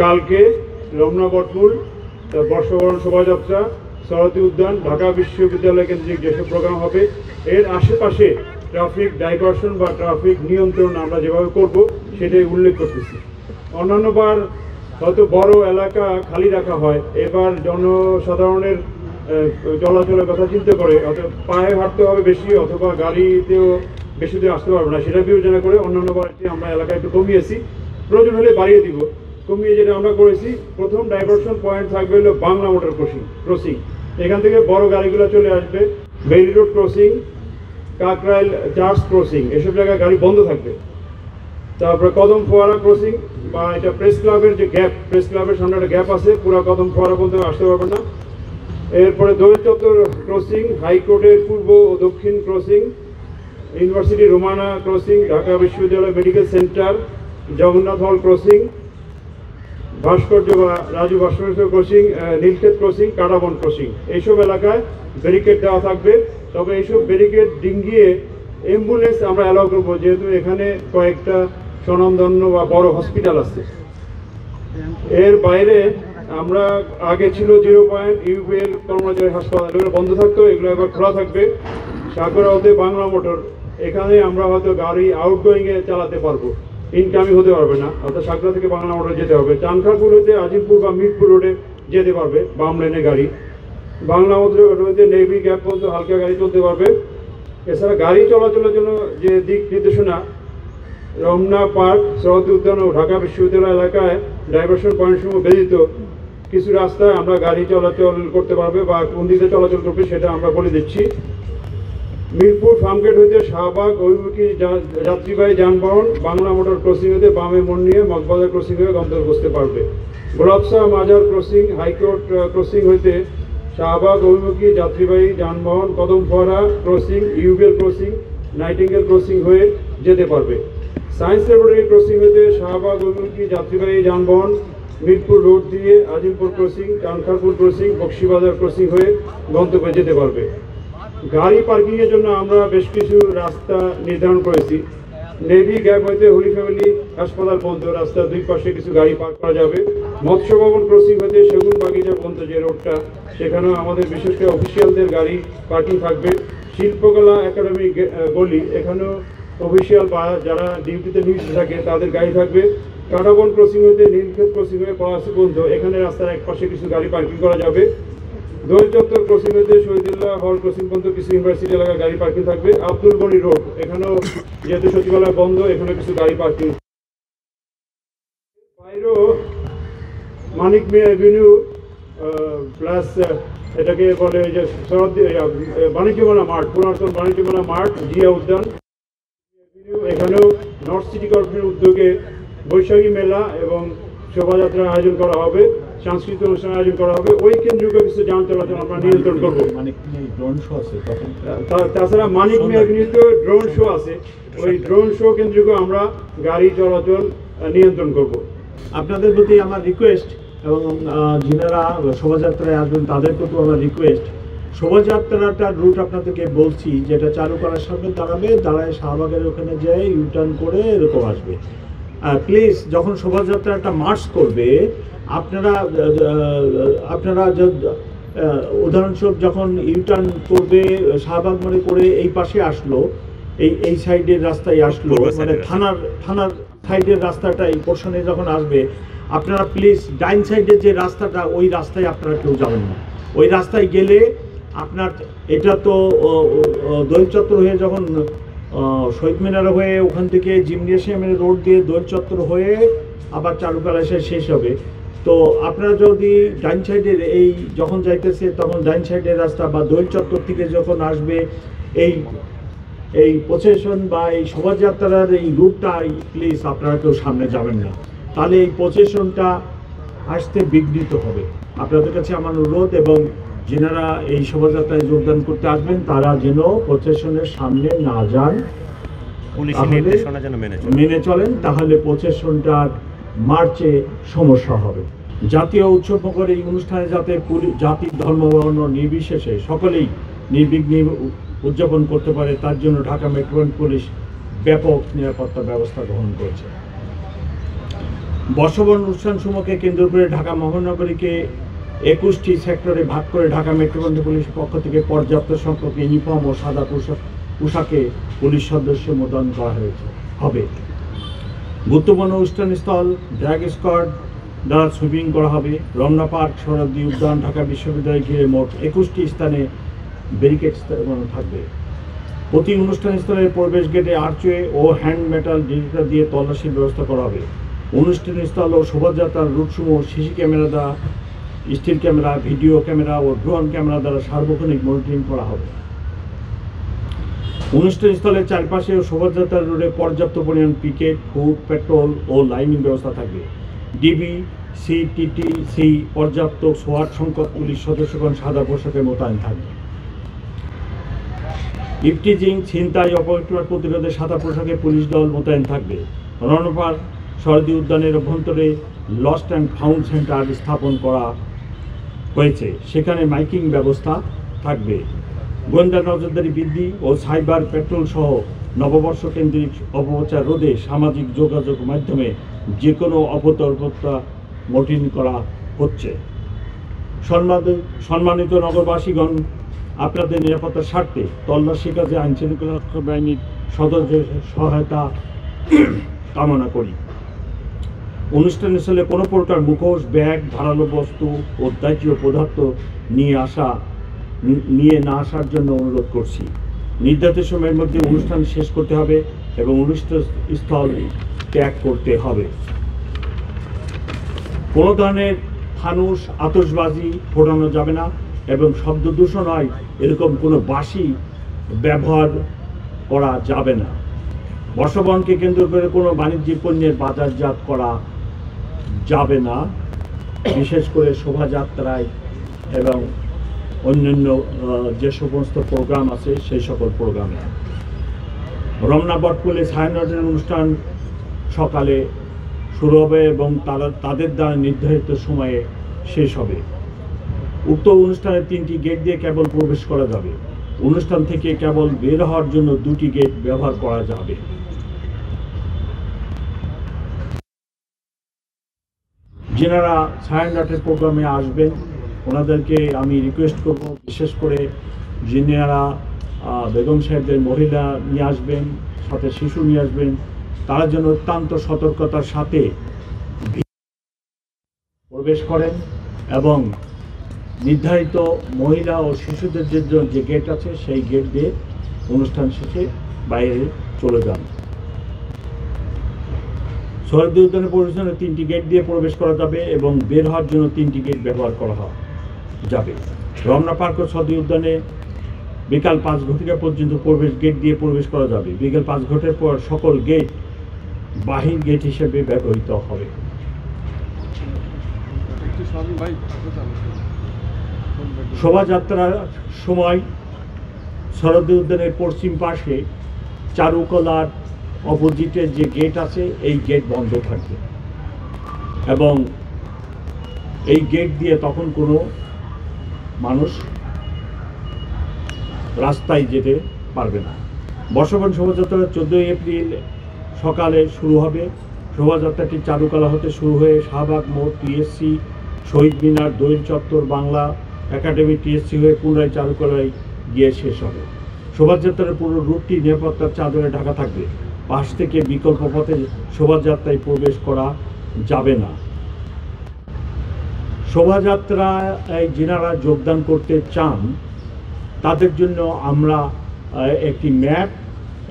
কালকে রমনা বটমূল, বর্ষবরণ শোভাযাত্রা, সরস্বতী উদ্যান, ঢাকা বিশ্ববিদ্যালয় কেন্দ্রিক যেসব প্রোগ্রাম হবে, এর আশেপাশে ট্রাফিক ডাইভারশন বা ট্রাফিক নিয়ন্ত্রণ আমরা যেভাবে করব সেটাই উল্লেখ করতেছি। অন্যান্যবার হয়তো বড় এলাকা খালি রাখা হয়, এবার জনসাধারণের চলাচলের কথা চিন্তা করে অথবা পায়ে হাঁটতে হবে বেশি অথবা গাড়িতেও বেশি দূরে আসতে পারবে না, সেটা বিবেচনা করে অন্যান্যবার আমরা এলাকা একটু কমিয়েছি, প্রয়োজন হলে বাড়িয়ে দিব। কমিয়ে যেটা আমরা করেছি, প্রথম ডাইভারশন পয়েন্ট থাকবে হলো বাংলা মোটর ক্রসিং। এখান থেকে বড় গাড়িগুলো চলে আসবে, Bailey road crossing, Kakrail church crossing, এসব জায়গায় গাড়ি বন্ধ থাকবে। তারপরে কদম ফোয়ারা ক্রসিং বা এটা প্রেস ক্লাবের যে গ্যাপ, প্রেস ক্লাবের সামনে একটা গ্যাপ আছে, পুরো কদম ফোয়ারা পর্যন্ত আসতে পারবে না। এরপরে দোয়েল চত্বর ক্রসিং, হাইকোর্টের পূর্ব ও দক্ষিণ crossing, university Romana crossing, Dhaka বিশ্ববিদ্যালয় মেডিকেল সেন্টার, জগন্নাথ হল ক্রসিং, ভাস্কর্য বা রাজু ভাস্কর্য crossing, Nilkhet crossing, Katabon crossing, এইসব এলাকায় ব্যারিকেড দেওয়া থাকবে। তবে এইসব ব্যারিকেড ডিঙ্গিয়ে অ্যাম্বুলেন্স আমরা অ্যালাউ করবো, যেহেতু এখানে কয়েকটা স্বনামধন্য বা বড় হসপিটাল আছে। এর বাইরে আমরা আগে ছিল 0 পয়েন্ট ইউপিএল কর্মচারী হাসপাতাল, এগুলো বন্ধ থাকতো, এগুলো এবার খোলা থাকবে। সাগর হতে বাংলা মোটর, এখানে আমরা হয়তো গাড়ি আউটগোয়িংয়ে চালাতে পারবো, ইনকামিং হতে পারবে না, অর্থাৎ সাগরা থেকে বাংলা মোটর যেতে হবে। চানখারপুর হতে আজিমপুর বা মিরপুর রোডে যেতে পারবে বাম লেনে গাড়ি। বাংলা মোটর হতে নেভি গ্যাপ পর্যন্ত হালকা গাড়ি চলতে পারবে। এছাড়া গাড়ি চলাচলের জন্য যে দিক নির্দেশনা, রমনা পার্ক, সরস্বতী উদ্যান ও ঢাকা বিশ্ববিদ্যালয় এলাকায় ডাইভারশন পয়েন্ট সমূহ ব্যতীত কিছু রাস্তায় আমরা গাড়ি চলাচল করতে পারবে বা কোন দিকে চলাচল করবে সেটা আমরা বলে দিচ্ছি। মিরপুর ফার্মগেট হইতে শাহবাগ অভিমুখী যাত্রীবাহী যানবাহন বাংলা মোটর ক্রসিং হতে বামে মোড় নিয়ে মগবাজার ক্রসিং হয়ে গন্তব্যে বসতে পারবে। গোলাপশাহ মাজার ক্রসিং, হাইকোর্ট ক্রসিং হইতে শাহবাগ অভিমুখী যাত্রীবাহী যানবাহন কদম ফোয়ারা crossing, UBL crossing, nightingale crossing হয়ে যেতে পারবে। সায়েন্স ল্যাবরেটরি ক্রসিং হইতে শাহবাগ অভিমুখী যাত্রীবাহী যানবাহন মিরপুর রোড দিয়ে Azimpur crossing, Chankharpur crossing, Bakshibazar crossing হয়ে গন্তব্যে যেতে পারবে। গাড়ি পার্কিংয়ের জন্য আমরা বেশ কিছু রাস্তা নির্ধারণ করেছি। নেভি গ্যাপ হইতে হোলি ফ্যামিলি হাসপাতাল পর্যন্ত রাস্তার দুই পাশে কিছু গাড়ি পার্ক করা যাবে। মৎস্য ভবন ক্রসিং হইতে সেগুন বাগিচা পর্যন্ত যে রোডটা, সেখানেও আমাদের বিশেষ করে অফিসিয়ালদের গাড়ি পার্কিং থাকবে। শিল্পকলা একাডেমি গলি, এখানেও অফিসিয়াল বা যারা ডিউটিতে নিয়োজিত থাকে তাদের গাড়ি থাকবে। কাটাবন ক্রসিং হইতে নীলক্ষেত ক্রসিং হয়ে পলাশী পর্যন্ত এখানে রাস্তার এক পাশে কিছু গাড়ি পার্কিং করা যাবে। দোয়েল চত্বর ক্রসিং হইতে শহীদুল্লাহ হল ক্রসিং পর্যন্ত কিছু ইউনিভার্সিটি এলাকায় গাড়ি পার্কিং থাকবে। আব্দুল গনি রোড, এখানেও যেহেতু সচিবালয় বন্ধ, এখানে কিছু গাড়ি পার্কিং। বাইরেও মানিক মিয়া এভিনিউ প্লাস এটাকে বলে যে বাণিজ্যমেলা মাঠ, পুরাতন বাণিজ্যমেলা মাঠ, জিয়া উদ্যান, এখানেও নর্থ সিটি কর্পোরেশনের উদ্যোগে বৈশাখী মেলা এবং শোভাযাত্রার আয়োজন করা হবে, সাংস্কৃতিক অনুষ্ঠানের আয়োজন করা হবে। ওই কেন্দ্রীয় কিছু যান চলাচল আমরা নিয়ন্ত্রণ করবো। তাছাড়া মানিক মিয়া এভিনিউতে ড্রোন শো আছে, ওই ড্রোন শো কেন্দ্রীয় আমরা গাড়ি চলাচল নিয়ন্ত্রণ করব। আপনাদের প্রতি আমার রিকোয়েস্ট এবং যিনারা শোভাযাত্রায় আসবেন তাদের প্রতি আমার রিকোয়েস্ট, শোভাযাত্রাটার রুট আপনাদেরকে বলছি, যেটা চারুকলার সামনে দাঁড়ায় শাহবাগের ওখানে যেয়ে ইউটার্ন করে এরকম আসবে। প্লিজ যখন শোভাযাত্রাটা মার্চ করবে আপনারা উদাহরণস্বরূপ যখন ইউটার্ন করবে শাহবাগ মোড়ে করে এই পাশে আসলো, এই সাইডের রাস্তায় আসলো, মানে থানার সাইডের রাস্তাটা এই পোর্শনে যখন আসবে, আপনারা প্লিজ ডাইন সাইডের যে রাস্তাটা, ওই রাস্তায় আপনারা কেউ যাবেন না। ওই রাস্তায় গেলে আপনার এটা তো দোয়েল চত্বর হয়ে যখন শহীদ মিনার হয়ে ওখান থেকে জিমনেশিয়ামের রোড দিয়ে দোয়েল চত্বর হয়ে আবার চারুকলা এসে শেষ হবে। তো আপনারা যদি ডাইন সাইডের এই যখন যাইতেছে তখন ডাইন সাইডের রাস্তা বা দোয়েল চত্বর থেকে যখন আসবে এই প্রসেশন বা এই শোভাযাত্রার এই রুটটা প্লিজ আপনারা কেউ সামনে যাবেন না, তাহলে এই প্রসেশনটা আসতে বিঘ্নিত হবে। আপনাদের কাছে আমার অনুরোধ, এবং যেনারা এই শোভাযাত্রায় যোগদান করতে আসবেন তারা যেন প্রসেশনের সামনে না যান, মেনে চলেন, তাহলে প্রসেশনটার মার্চে সমস্যা হবে। জাতীয় উৎসবমুখর এই অনুষ্ঠানে যাতে জাতি ধর্ম বর্ণ নির্বিশেষে সকলেই নির্বিঘ্নে উদযাপন করতে পারে তার জন্য ঢাকা মেট্রোপলিটন পুলিশ ব্যাপক নিরাপত্তা ব্যবস্থা গ্রহণ করেছে। বর্ষবরণ অনুষ্ঠানসমূহকে কেন্দ্র করে ঢাকা মহানগরীকে 21টি সেক্টরে ভাগ করে ঢাকা মেট্রোপলিটন পুলিশের পক্ষ থেকে পর্যাপ্ত সংখ্যক ইউনিফর্ম ও সাদা পোশাকে পুলিশ সদস্য মোতায়েন করা হবে। গুরুত্বপূর্ণ অনুষ্ঠানস্থল ড্র্যাগ স্কোয়াড দ্বারা সুইপিং করা হবে। রমনা পার্ক, শরৎদি উদ্যান, ঢাকা বিশ্ববিদ্যালয় ঘিরে মোট 21টি স্থানে ব্যারিকেড থাকবে। প্রতি অনুষ্ঠানস্থলের প্রবেশ গেটে আর্চওয়ে ও হ্যান্ড মেটাল ডিটেক্টর দিয়ে তল্লাশির ব্যবস্থা করা হবে। অনুষ্ঠানস্থল ও শোভাযাত্রার রুটসমূহ সিসি ক্যামেরা দ্বারা, স্টিল ক্যামেরা, ভিডিও ক্যামেরা ও ড্রোন ক্যামেরা দ্বারা সার্বক্ষণিক মনিটরিং করা হবে। অনুষ্ঠানস্থলের চারপাশে ও শোভাযাত্রার রোডে পর্যাপ্ত পরিমাণ পিকেট, ফুড, পেট্রোল ও লাইনিং ব্যবস্থা থাকবে। ডিবি, সিটিটিসি পর্যাপ্ত সোয়াট সংখ্যক পুলিশ সদস্যগণ সাদা পোশাকে মোতায়েন থাকবে। ইফটিজিং, ছিনতাই, অপহরণ প্রতিরোধে সাদা পোশাকে পুলিশ দল মোতায়েন থাকবে। রণপার্ক, শরৎদি উদ্যানের অভ্যন্তরে লস্ট অ্যান্ড ফাউন্ড সেন্টার স্থাপন করা হয়েছে, সেখানে মাইকিং ব্যবস্থা থাকবে। গোয়েন্দা নজরদারি বৃদ্ধি ও সাইবার পেট্রোল সহ নববর্ষ কেন্দ্রিক অপপ্রচার রোধে সামাজিক যোগাযোগ মাধ্যমে যে কোনো অপতর্কতা মনিটরিং করা হচ্ছে। সম্মানিত নগরবাসীগণ, আপনাদের নিরাপত্তার স্বার্থে তল্লাশি কাজে আইনশৃঙ্খলা বাহিনীর সদস্য সহায়তা কামনা করি। অনুষ্ঠানস্থলে কোনো প্রকার মুখোশ, ব্যাগ, ধারালো বস্তু ও দাহ্য পদার্থ নিয়ে না আসার জন্য অনুরোধ করছি। নির্ধারিত সময়ের মধ্যে অনুষ্ঠান শেষ করতে হবে এবং অনুষ্ঠান স্থল ত্যাগ করতে হবে। কোনো ধরনের ফানুস, আতশবাজি ফোটানো যাবে না এবং শব্দ দূষণ হয় এরকম কোনো বাঁশি ব্যবহার করা যাবে না। বর্ষবরণকে কেন্দ্র করে কোনো বাণিজ্যিক পণ্যের বাজারজাত করা যাবে না, বিশেষ করে শোভাযাত্রায় এবং অন্যান্য যে সমস্ত প্রোগ্রাম আছে সেই সকল প্রোগ্রামে। রমনা বটকুলে ছায়ানটের অনুষ্ঠান সকালে শুরু হবে এবং তাদের দ্বারা নির্ধারিত সময়ে শেষ হবে। উক্ত অনুষ্ঠানে 3টি গেট দিয়ে কেবল প্রবেশ করা যাবে। অনুষ্ঠান থেকে কেবল বের হওয়ার জন্য 2টি গেট ব্যবহার করা যাবে। যারা ছায়ানটের প্রোগ্রামে আসবেন ওনাদেরকে আমি রিকোয়েস্ট করব, বিশেষ করে যিনারা বেগম সাহেবদের মহিলা নিয়ে আসবেন, সাথে শিশু নিয়ে আসবেন, তারা যেন অত্যন্ত সতর্কতার সাথে প্রবেশ করেন এবং নির্ধারিত মহিলা ও শিশুদের জন্য যে গেট আছে সেই গেট দিয়ে অনুষ্ঠান শেষে বাইরে চলে যান। শরৎদি উদ্যানে প্রবেশের 3টি গেট দিয়ে প্রবেশ করা যাবে এবং বের হওয়ার জন্য 3টি গেট ব্যবহার করা যাবে। রমনা পার্ক ও শরৎদি উদ্যানে বিকাল 5 ঘটিকা পর্যন্ত প্রবেশ গেট দিয়ে প্রবেশ করা যাবে। বিকেল 5 ঘটিকার পর সকল গেট বাহির গেট হিসেবে ব্যবহৃত হবে। শোভাযাত্রার সময় শরৎদি উদ্যানের পশ্চিম পাশে চারুকলার অপোজিটের যে গেট আছে এই গেট বন্ধ থাকবে এবং এই গেট দিয়ে তখন কোনো মানুষ রাস্তায় যেতে পারবে না। বর্ষবরণ শোভাযাত্রা 14 এপ্রিল সকালে শুরু হবে। শোভাযাত্রাটি চারুকলা হতে শুরু হয়ে শাহবাগ মোড়, টিএসসি, শহীদ মিনার, দোয়েল চত্বর, বাংলা একাডেমি, টিএসসি হয়ে পুনরায় চারুকলায় গিয়ে শেষ হবে। শোভাযাত্রার পুরো রুটটি নিরাপত্তার চাদরে ঢাকা থাকবে। পাশ থেকে বিকল্প পথে শোভাযাত্রায় প্রবেশ করা যাবে না। শোভাযাত্রায় যিনারা যোগদান করতে চান তাদের জন্য আমরা একটি ম্যাপ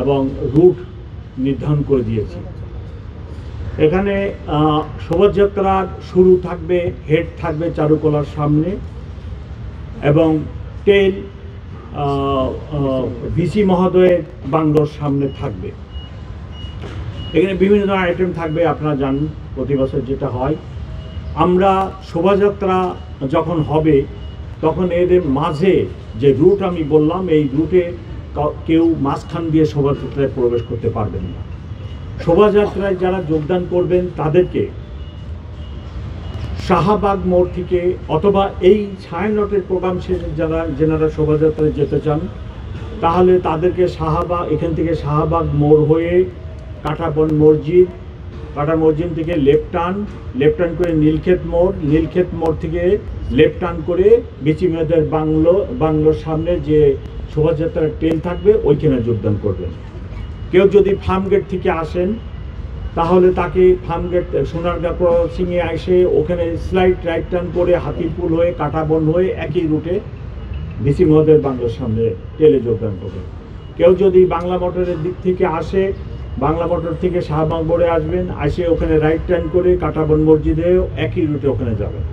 এবং রুট নির্ধারণ করে দিয়েছি। এখানে শোভাযাত্রার শুরু থাকবে, হেড থাকবে চারুকলার সামনে এবং টেল ভিসি মহোদয়ের বাংলোর সামনে থাকবে। এখানে বিভিন্ন ধরনের আইটেম থাকবে, আপনারা জানেন প্রতি বছর যেটা হয়। আমরা শোভাযাত্রা যখন হবে তখন এদের মাঝে যে রুট আমি বললাম এই রুটে কেউ মাঝখান দিয়ে শোভাযাত্রায় প্রবেশ করতে পারবেন না। শোভাযাত্রায় যারা যোগদান করবেন তাদেরকে শাহবাগ মোড় থেকে অথবা এই ছায়ানটের প্রোগ্রাম শেষে যেনারা শোভাযাত্রায় যেতে চান তাহলে তাদেরকে এখান থেকে শাহবাগ মোড় হয়ে কাঁটাবন মসজিদ, কাটা মসজিদ থেকে লেফট টার্ন করে নীলক্ষেত মোড় থেকে লেফট টার্ন করে বিচি মেয়েদের বাংলোর সামনে যে শোভাযাত্রার ট্রেন থাকবে ওইখানে যোগদান করবেন। কেউ যদি ফার্ম গেট থেকে আসেন তাহলে তাকে ফার্ম গেট সোনারগাঁ ক্রসিংয়ে এসে ওখানে স্লাইড রাইট টার্ন করে হাতিপুল হয়ে কাঁটাবন হয়ে একই রুটে বিসি মহোদয়ের বাংলোর সামনে ট্রেনে যোগদান করবেন। কেউ যদি বাংলা মোটরের দিক থেকে আসে বাংলা মোটর থেকে শাহবাগ মোড়ে আসবেন, এসে ওখানে রাইট টার্ন করে কাঁটাবন মসজিদেও একই রুটে ওখানে যাবেন।